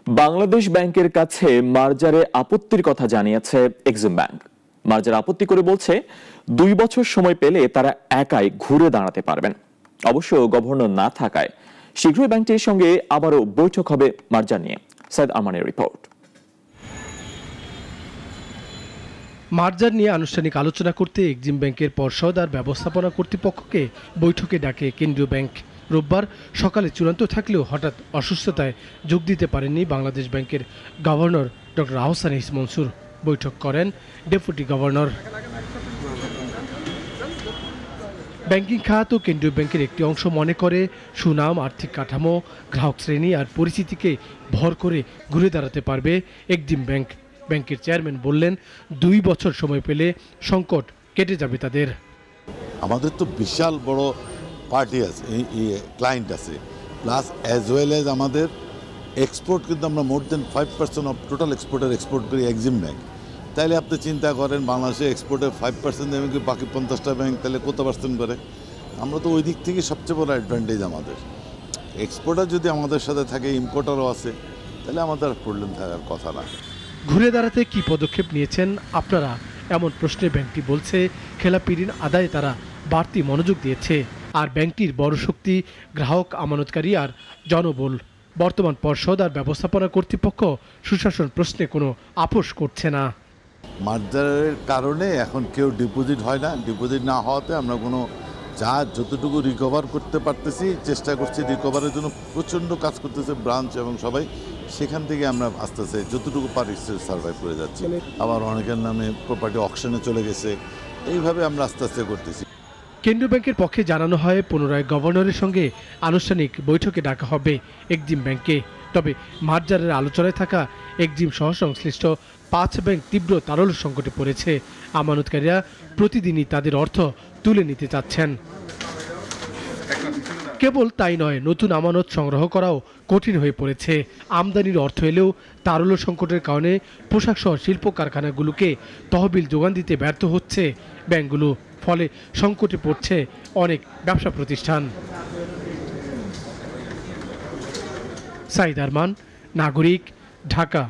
বাংলাদেশ ব্যাংকের কাছে মার্জারে আপত্তির কথা জানিয়েছে এক্সিম ব্যাংক। মার্জার আপত্তি করে বলছে 2 বছর সময় পেলে তারা একাই ঘুরে দাঁড়াতে পারবেন। অবশ্য গভর্নর না থাকায় শীঘ্রই ব্যাংকটির সঙ্গে আবারও বৈঠক হবে মার্জার নিয়ে। সাইদ আমানের রিপোর্ট। মার্জার নিয়ে আনুষ্ঠানিক আলোচনা করতে এক্সিম ব্যাংকের পর্ষদ আর ব্যবস্থাপনা কর্তৃপক্ষকে বৈঠকে ডাকে কেন্দ্রীয় ব্যাংক। রোববার সকালে চূড়ান্ত থাকলেও হঠাৎ অসুস্থতায় যোগ দিতে পারেননি বাংলাদেশ ব্যাংকের গভর্নর ডক্টর আহসান ইস মনসুর। বৈঠক করেন ডেপুটি গভর্নর। ব্যাংকিং খাত ও কেন্দ্রীয় ব্যাংকের একটি অংশ মনে করে সুনাম, আর্থিক কাঠামো, গ্রাহক শ্রেণী আর পরিচিতিকে ভর করে ঘুরে দাঁড়াতে পারবে এক্সিম ব্যাংক। ব্যাংকের চেয়ারম্যান বললেন 2 বছর সময় পেলে সংকট কেটে যাবে তাদের। আমাদের তো বিশাল বড় পার্টি আছে, ক্লায়েন্ট আছে, প্লাস অ্যাজ ওয়েল এজ আমাদের এক্সপোর্ট কিন্তু আমরা মোর দেন 5% অফ টোটাল এক্সপোর্ট করি এক্সিম ব্যাংক। তাইলে আপনি চিন্তা করেন বাংলাদেশে এক্সপোর্টের 5% দেবেন কি বাকি 50টা ব্যাংক তাহলে কত পার্সেন্ট করে? আমরা তো ওই দিক থেকে সবচেয়ে বড় অ্যাডভান্টেজ আমাদের। এক্সপোর্টার যদি আমাদের সাথে থাকে, ইম্পোর্টারও আছে, তাহলে আমাদের প্রবলেম থাকার কথা না। ঘুরে দাঁড়াতে কি পদক্ষেপ নিয়েছেন আপনারা, এমন প্রশ্নে ব্যাংকটি বলছে খেলাপি ঋণ আদায়ে তারা বাড়তি মনোযোগ দিয়েছে। আর ব্যাংকটির বড় শক্তি গ্রাহক, আমানতকারী আর জনবল। বর্তমান পর্ষদ আর ব্যবস্থাপনা কর্তৃপক্ষ সুশাসন প্রশ্নে কোনো আপোষ করছে না। মার্জারের কারণে এখন কেউ ডিপোজিট হয় না। ডিপোজিট না হওয়াতে আমরা কোনো যতটুকু রিকভার করতে পারতেছি চেষ্টা করছি রিকভারের জন্য। প্রচণ্ড কাজ করতেছে ব্রাঞ্চ এবং সবাই, সেখান থেকে আমরা আস্তে আস্তে যতটুকু পারি সার্ভাইভ করে যাচ্ছি। আবার অনেকের নামে প্রপার্টি অকশনে চলে গেছে, এইভাবে আমরা আস্তে আস্তে করতেছি। কেন্দ্রীয় ব্যাংকের পক্ষে জানানো হয় পুনরায় গভর্নরের সঙ্গে আনুষ্ঠানিক বৈঠকে ডাকা হবে এক্সিম ব্যাংকে। তবে মার্জারের আলোচনায় থাকা এক্সিম সহ সংশ্লিষ্ট 5 ব্যাংক তীব্র তারল্য সংকটে পড়েছে। আমানতকারীরা প্রতিদিনই তাদের অর্থ তুলে নিতে চাচ্ছেন। কেবল তাই নয়, নতুন আমানত সংগ্রহ করাও কঠিন হয়ে পড়েছে। আমদানির অর্থ এলেও তারল্য সংকটের কারণে পোশাক সহ শিল্প কারখানাগুলোকে তহবিল যোগান দিতে ব্যর্থ হচ্ছে ব্যাংকগুলো। ফলে সংকটে পড়ছে অনেক ব্যবসা প্রতিষ্ঠান। সাইদ আরমান, নাগরিক, ঢাকা।